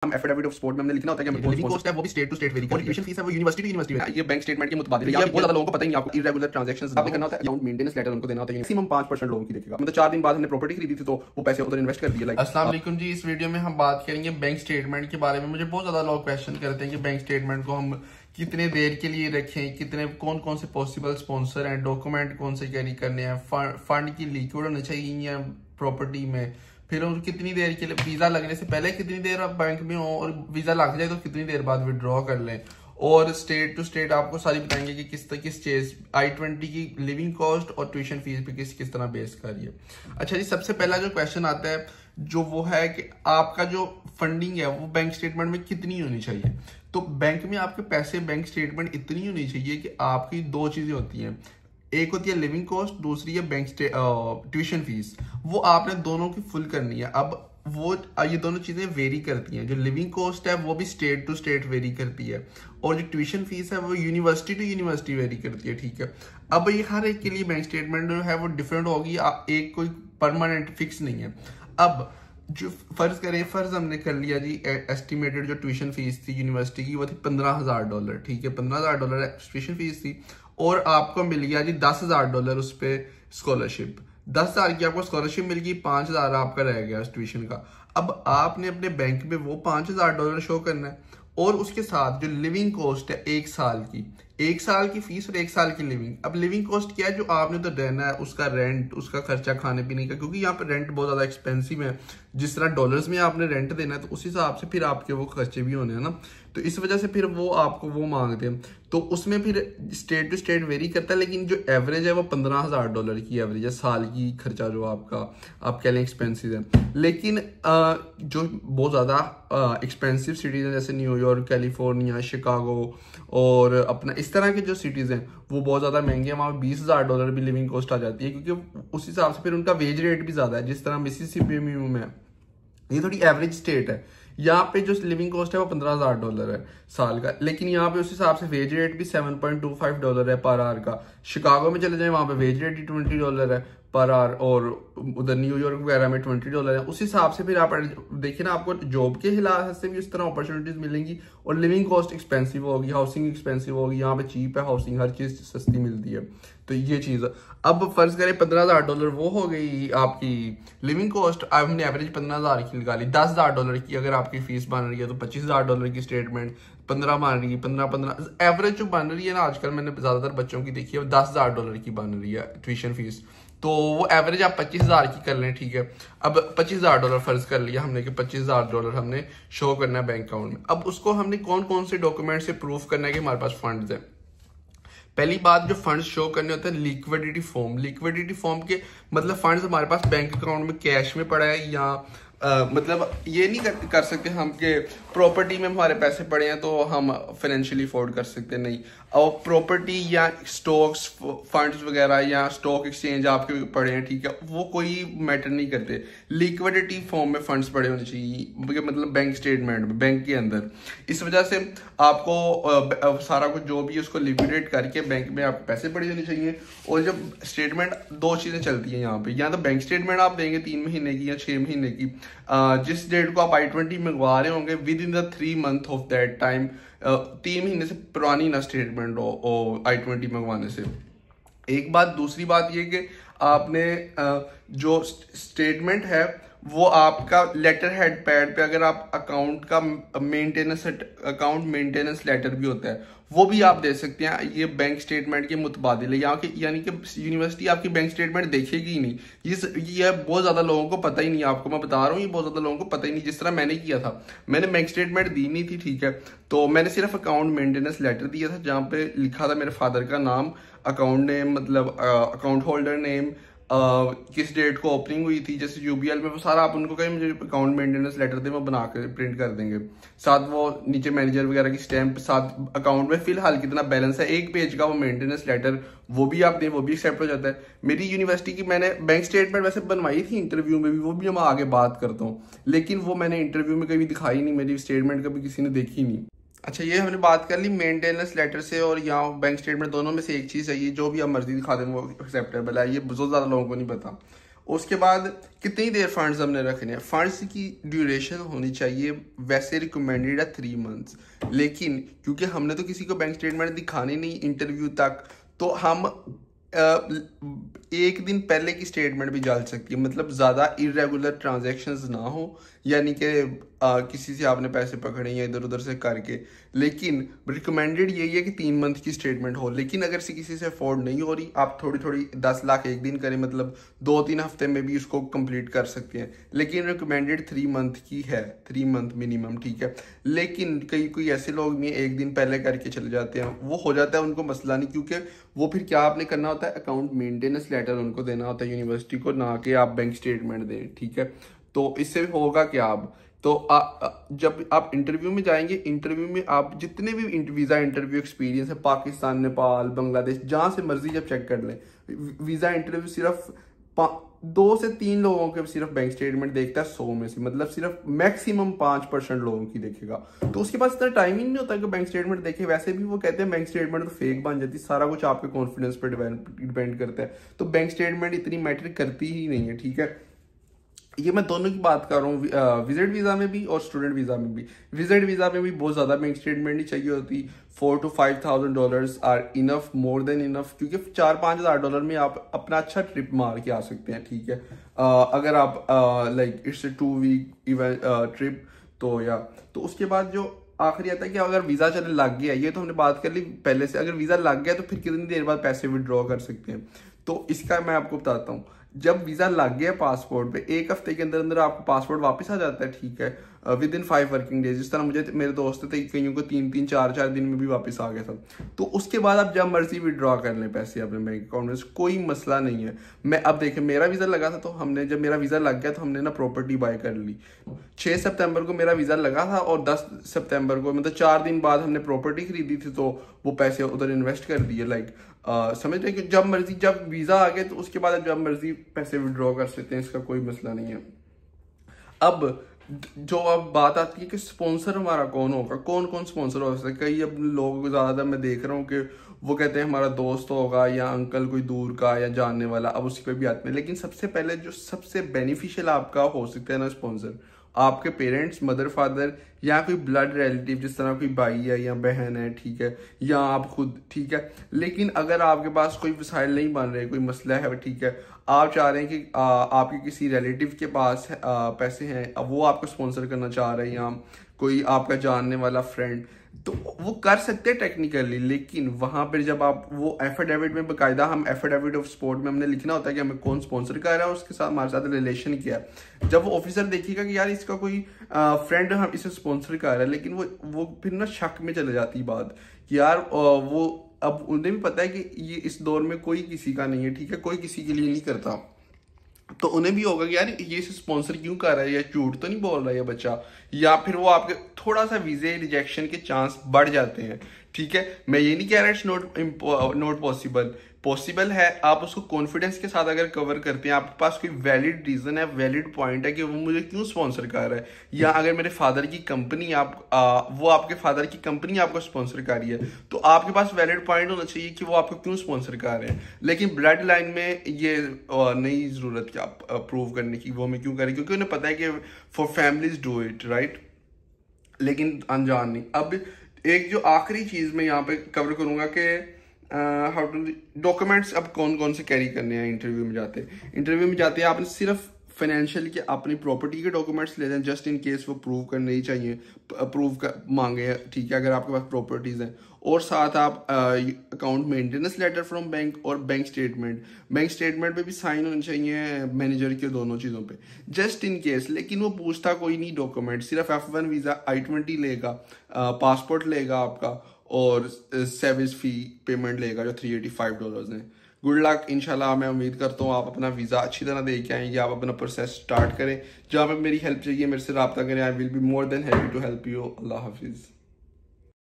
हम affidavit of support में हमने लिखना होता है कि लिविंग कॉस्ट है वो भी स्टेट टू स्टेट वेरी करती है, ट्यूशन फीस है वो यूनिवर्सिटी टू यूनिवर्सिटी है। ये बैंक स्टेटमेंट के मुताबिक है, बहुत ज्यादा लोगों को पता ही नहीं, आपको इरेगुलर ट्रांजैक्शंस आपने करना होता है, अकाउंट मेंटेनेंस लेटर उनको देना होता है, मैक्सिमम 5% लोगों की देखेगा। मतलब 4 दिन बाद हमने प्रॉपर्टी खरीदी थी तो वो पैसे उधर इन्वेस्ट कर दिए। लाइक अस्सलाम वालेकुम जी, इस वीडियो में हम बात करेंगे बैंक स्टेटमेंट के बारे में। मुझे बहुत ज्यादा लोग क्वेश्चन करते हैं कि बैंक स्टेटमेंट को हम कितने देर के लिए रखें, कितने कौन कौन से पॉसिबल स्पॉन्सर हैं, डॉक्यूमेंट कौन से कैरी करने हैं, फंड की लिक्विड होना चाहिए या प्रॉपर्टी में, फिर और कितनी देर के लिए, वीजा लगने से पहले कितनी देर आप बैंक में हो और वीजा लग जाए तो कितनी देर बाद विड्रॉ कर लें, और स्टेट टू स्टेट आपको सारी बताएंगे कि किस चीज I-20 की लिविंग कॉस्ट और ट्यूशन फीस पे किस तरह बेस कर रही है। अच्छा जी, सबसे पहला जो क्वेश्चन आता है जो वो है कि आपका जो फंडिंग है वो बैंक स्टेटमेंट में कितनी होनी चाहिए। तो बैंक में आपके पैसे बैंक स्टेटमेंट इतनी होनी चाहिए कि आपकी दो चीजें होती हैं, एक होती है लिविंग कॉस्ट, दूसरी है बैंक ट्यूशन फीस। वो आपने दोनों की फुल करनी है। अब वो ये दोनों चीजें वेरी करती हैं। जो लिविंग कॉस्ट है वो भी स्टेट टू स्टेट वेरी करती है, और जो ट्यूशन फीस है वो यूनिवर्सिटी टू यूनिवर्सिटी वेरी करती है। ठीक है, अब ये हर एक के लिए बैंक स्टेटमेंट जो है वो डिफरेंट होगी, एक कोई परमानेंट फिक्स नहीं है। अब जो फर्ज हमने कर लिया जी, एस्टिमेटेड जो ट्यूशन फीस थी यूनिवर्सिटी की वो थी $15,000। ठीक है, $15,000 ट्यूशन फीस थी, और आपको मिल गया जी $10,000 उस पर स्कॉलरशिप। 10,000 की आपको स्कॉलरशिप मिल गई, 5,000 आपका रह गया ट्यूशन का। अब आपने अपने बैंक में वो $5,000 शो करना है, और उसके साथ जो लिविंग कॉस्ट है 1 साल की, 1 साल की फीस और 1 साल की लिविंग। अब लिविंग कॉस्ट क्या है, जो आपने तो रहना है, उसका रेंट, उसका खर्चा खाने पीने का, क्योंकि यहाँ पे रेंट बहुत ज्यादा एक्सपेंसिव है। जिस तरह डॉलर्स में आपने रेंट देना है तो उस हिसाब से फिर आपके वो खर्चे भी होने हैं ना, तो इस वजह से फिर वो आपको वो मांगते हैं। तो उसमें फिर स्टेट टू स्टेट वेरी करता है, लेकिन जो एवरेज है वो $15,000 की एवरेज है साल की खर्चा, जो आपका आप कह लें एक्सपेंसिव है। लेकिन जो बहुत ज़्यादा एक्सपेंसिव सिटीज़ हैं जैसे न्यूयॉर्क, कैलिफोर्निया, शिकागो और अपना इस तरह के जो सिटीज़ हैं वो बहुत ज़्यादा महंगे हैं। वहाँ $20,000 भी लिविंग कॉस्ट आ जाती है, क्योंकि उस हिसाब से फिर उनका वेज रेट भी ज़्यादा है। जिस तरह मिसिसिपी में ये थोड़ी एवरेज स्टेट है, यहाँ पे जो लिविंग कॉस्ट है वो $15,000 है साल का, लेकिन यहाँ पे उस हिसाब से वेज रेट भी $7.25 है पर आवर का। शिकागो में चले जाए वहाँ पे वेज रेट ही $20 है पर आवर, और उधर न्यूयॉर्क वगैरह में $20 है। उस हिसाब से फिर आप देखिए ना, आपको जॉब के हिसाब से भी उस तरह अपॉर्चुनिटीज मिलेंगी, और लिविंग कॉस्ट एक्सपेंसिव होगी, हाउसिंग एक्सपेंसिव होगी। यहाँ पे चीप है हाउसिंग, हर चीज सस्ती मिलती है। तो ये चीज, अब फर्ज करें $15,000 वो हो गई आपकी लिविंग कॉस्ट। अब हमने एवरेज 15,000 की निकाली, $10,000 की अगर आपकी फीस बन रही है तो $25,000 की स्टेटमेंट, 15 बन रही है, 15 एवरेज जो बन रही है ना आजकल, मैंने ज्यादातर बच्चों की देखी है, $10,000 की बन रही है ट्यूशन फीस। तो वो एवरेज आप 25,000 की कर लें। ठीक है, अब $25,000 फर्ज कर लिया हमने कि $25,000 हमने शो करना है बैंक अकाउंट में। अब उसको हमने कौन कौन से डॉक्यूमेंट से प्रूफ करना है कि हमारे पास फंड्स है। पहली बात, जो फंड्स शो करने होते हैं लिक्विडिटी फॉर्म। लिक्विडिटी फॉर्म के मतलब फंड्स हमारे पास बैंक अकाउंट में कैश में पड़ा है, या मतलब ये नहीं कर सकते हम कि प्रॉपर्टी में हमारे पैसे पड़े हैं तो हम फाइनेंशियली अफोर्ड कर सकते नहीं। और प्रॉपर्टी या स्टॉक्स, फंड्स वगैरह या स्टॉक एक्सचेंज आपके पड़े हैं, ठीक है, वो कोई मैटर नहीं करते। लिक्विडिटी फॉर्म में फंड्स पड़े होने चाहिए, मतलब बैंक स्टेटमेंट में, बैंक के अंदर। इस वजह से आपको सारा कुछ जो भी है उसको लिक्विडेट करके बैंक में आपके पैसे पड़े होने चाहिए। और जब स्टेटमेंट, दो चीजें चलती हैं यहाँ पे, या तो बैंक स्टेटमेंट आप देंगे 3 महीने की या 6 महीने की, जिस डेट को आप I-20 मंगवा रहे होंगे with in the 3 month of that time, 3 महीने से पुरानी ना स्टेटमेंट हो I-20 मंगवाने से। एक बात, दूसरी बात ये कि आपने जो स्टेटमेंट है वो आपका लेटर हेड पैड पे, अगर आप अकाउंट मेंटेनेंस लेटर भी होता है वो भी आप दे सकते हैं। ये बैंक स्टेटमेंट के मुतबादिल है, यानी कि यूनिवर्सिटी आपकी बैंक स्टेटमेंट देखेगी ही नहीं। ये बहुत ज्यादा लोगों को पता ही नहीं, आपको मैं बता रहा हूँ, ये बहुत ज्यादा लोगों को पता ही नहीं। जिस तरह मैंने किया था, मैंने बैंक स्टेटमेंट दी नहीं थी, ठीक है, तो मैंने सिर्फ अकाउंट मेंटेनेंस लेटर दिया था जहाँ पे लिखा था मेरे फादर का नाम, अकाउंट नेम, मतलब अकाउंट होल्डर नेम, किस डेट को ओपनिंग हुई थी, जैसे UBL में, वो सारा आप उनको कहें मुझे अकाउंट मेंटेनेंस लेटर दे, वो बना कर प्रिंट कर देंगे। साथ वो नीचे मैनेजर वगैरह की स्टैंप, साथ अकाउंट में फिलहाल कितना बैलेंस है 1 पेज का वो मेंटेनेंस लेटर, वो भी आप दें, वो भी एक्सेप्ट हो जाता है। मेरी यूनिवर्सिटी की मैंने बैंक स्टेटमेंट वैसे बनवाई थी इंटरव्यू में भी, वो भी मैं आगे बात करता हूँ, लेकिन वो मैंने इंटरव्यू में कभी दिखाई नहीं, मेरी स्टेटमेंट कभी किसी ने देखी नहीं। अच्छा, ये हमने बात कर ली मेंटेनेंस लेटर से, और यहाँ बैंक स्टेटमेंट, दोनों में से एक चीज है, ये जो भी आप मर्जी दिखा दें वो एक्सेप्टेबल है, ये बहुत ज्यादा लोगों को नहीं पता। उसके बाद कितनी देर फंड्स हमने रखने हैं। फंड्स की ड्यूरेशन होनी चाहिए, वैसे रिकमेंडेड है 3 मंथ्स, लेकिन क्योंकि हमने तो किसी को बैंक स्टेटमेंट दिखानी नहीं इंटरव्यू तक, तो हम एक दिन पहले की स्टेटमेंट भी डाल सकती है, मतलब ज़्यादा इरेगुलर ट्रांजैक्शंस ना हो, यानी कि किसी से आपने पैसे पकड़े या इधर उधर से करके। लेकिन रिकमेंडेड यही है कि 3 मंथ की स्टेटमेंट हो, लेकिन अगर से किसी से अफोर्ड नहीं हो रही, आप थोड़ी थोड़ी 10 लाख एक दिन करें, मतलब 2-3 हफ्ते में भी उसको कंप्लीट कर सकते हैं, लेकिन रिकमेंडेड 3 मंथ की है, 3 मंथ मिनिमम, ठीक है। लेकिन कोई ऐसे लोग भी एक दिन पहले करके चले जाते हैं, वो हो जाता है उनको मसला नहीं, क्योंकि वो फिर क्या आपने करना होता है, अकाउंट मेंटेनेंस लेटर उनको देना होता है यूनिवर्सिटी को, ना कि आप बैंक स्टेटमेंट दें, ठीक है। तो इससे होगा क्या, आप तो जब आप इंटरव्यू में जाएंगे, इंटरव्यू में आप जितने भी वीज़ा इंटरव्यू एक्सपीरियंस है, पाकिस्तान, नेपाल, बांग्लादेश, जहाँ से मर्जी जब चेक कर लें, वीज़ा इंटरव्यू सिर्फ 2 से 3 लोगों के सिर्फ बैंक स्टेटमेंट देखता है 100 में से, मतलब सिर्फ मैक्सिमम 5% लोगों की देखेगा। तो उसके पास इतना टाइम ही नहीं होता कि बैंक स्टेटमेंट देखे। वैसे भी वो कहते हैं बैंक स्टेटमेंट तो फेक बन जाती है, सारा कुछ आपके कॉन्फिडेंस पर डिपेंड करता है, तो बैंक स्टेटमेंट इतनी मैटर करती ही नहीं है, ठीक है। ये मैं दोनों की बात कर रहा हूँ, विजिट वीज़ा में भी और स्टूडेंट वीज़ा में भी। विजिट वीज़ा में भी बहुत ज़्यादा बैंक स्टेटमेंट नहीं चाहिए होती, $4,000 to $5,000 are enough, more than enough, क्योंकि $4-5,000 में आप अपना अच्छा ट्रिप मार के आ सकते हैं, ठीक है। अगर आप like it's 2 week event trip, तो उसके बाद जो आखिरी आता है कि अगर वीज़ा चलने लग गया, ये तो हमने बात कर ली पहले से, अगर वीज़ा लग गया तो फिर कितनी देर बाद पैसे विड्रॉ कर सकते हैं। तो इसका मैं आपको बताता हूँ। जब वीज़ा लग गया पासपोर्ट पे, 1 हफ्ते के अंदर अंदर आपको पासपोर्ट वापस आ जाता है, ठीक है, विद इन 5 वर्किंग डेज। जिस तरह मुझे मेरे दोस्त थे, कईयों को 3-3, 4-4 दिन में भी वापस आ गया था। तो उसके बाद आप जब मर्जी विड्रॉ कर लें पैसे अपने बैंक अकाउंट में, कोई मसला नहीं है। मैं अब देखें, मेरा वीज़ा लगा था, तो हमने जब मेरा वीज़ा लग गया तो हमने ना प्रॉपर्टी बाय कर ली। 6 सितंबर को मेरा वीज़ा लगा था और 10 सितंबर को, मतलब 4 दिन बाद हमने प्रॉपर्टी खरीदी थी, तो वो पैसे उधर इन्वेस्ट कर दिए। लाइक समझ रहे कि जब मर्जी, जब वीज़ा आ गया तो उसके बाद जब मर्जी पैसे विड्रॉ कर सकते हैं, इसका कोई मसला नहीं है। अब जो अब बात आती है कि स्पॉन्सर हमारा कौन होगा, कौन कौन स्पॉन्सर हो सकता है। कई अब लोग ज़्यादा मैं देख रहा हूँ कि वो कहते हैं हमारा दोस्त होगा या अंकल कोई दूर का या जानने वाला, अब उसी पे भी आते हैं। लेकिन सबसे पहले जो सबसे बेनिफिशियल आपका हो सकता है ना स्पॉन्सर, आपके पेरेंट्स, मदर फादर, या कोई ब्लड रिलेटिव, जिस तरह कोई भाई है या बहन है, ठीक है, या आप खुद, ठीक है। लेकिन अगर आपके पास कोई वसाइल नहीं बन रहे, कोई मसला है, ठीक है, आप चाह रहे हैं कि आपके किसी रिलेटिव के पास पैसे हैं, अब वो आपको स्पॉन्सर करना चाह रहे हैं, या कोई आपका जानने वाला फ्रेंड, तो वो कर सकते हैं टेक्निकली। लेकिन वहां पर जब आप वो एफिडेविट में, बाकायदा हम एफिडेविट ऑफ सपोर्ट में हमने लिखना होता है कि हमें कौन स्पॉन्सर कर रहा है, उसके साथ हमारे साथ रिलेशन क्या है। जब वो ऑफिसर देखेगा कि यार इसका कोई फ्रेंड हम इसे स्पॉन्सर कर रहा है, लेकिन वो फिर ना शक में चले जाती बात कि यार वो, अब उन्हें भी पता है कि ये इस दौर में कोई किसी का नहीं है, ठीक है, कोई किसी के लिए नहीं करता, तो उन्हें भी होगा कि यार ये इसे स्पॉन्सर क्यों कर रहा है, या झूठ तो नहीं बोल रहा है ये बच्चा, या फिर वो आपके थोड़ा सा वीजे रिजेक्शन के चांस बढ़ जाते हैं, ठीक है। मैं ये नहीं कह रहा इट्स नॉट पॉसिबल है। आप उसको कॉन्फिडेंस के साथ अगर कवर करते हैं, आपके पास कोई वैलिड रीजन है, वैलिड पॉइंट है कि वो मुझे क्यों स्पॉन्सर कर रहा है, या अगर मेरे फादर की कंपनी वो आपके फादर की कंपनी आपको स्पॉन्सर कर रही है, तो आपके पास वैलिड पॉइंट होना चाहिए कि वो आपको क्यों स्पॉन्सर कर रहे हैं। लेकिन ब्लड लाइन में ये नहीं जरूरत क्या प्रूव करने की वो हमें क्यों करें, क्योंकि उन्हें पता है कि for families do it, right, लेकिन अनजान नहीं। अब एक जो आखिरी चीज मैं यहाँ पे कवर करूंगा कि हाउ टू डॉक्यूमेंट्स अब कौन कौन से कैरी करने हैं इंटरव्यू में जाते हैं आपने सिर्फ फाइनेंशियल के अपनी प्रॉपर्टी के डॉक्यूमेंट्स ले जाएं, जस्ट इन केस वो प्रूव करने ही चाहिए, मांगे, ठीक है, अगर आपके पास प्रॉपर्टीज हैं। और साथ आप account maintenance letter from bank और बैंक स्टेटमेंट पे भी साइन होने चाहिए मैनेजर के, दोनों चीज़ों पे, जस्ट इन केस। लेकिन वो पूछता कोई नहीं डॉक्यूमेंट, सिर्फ F1 वीज़ा, I-20 लेगा, पासपोर्ट लेगा आपका, और सर्विस फी पेमेंट लेगा जो $385 है। गुड लक, इंशाल्लाह। मैं उम्मीद करता हूँ आप अपना वीज़ा अच्छी तरह दे के आएंगे, आप अपना प्रोसेस स्टार्ट करें। जहाँ पे मेरी हेल्प चाहिए मेरे से रब्ता करें, I will be more than happy to help you. Allah हाफिज़।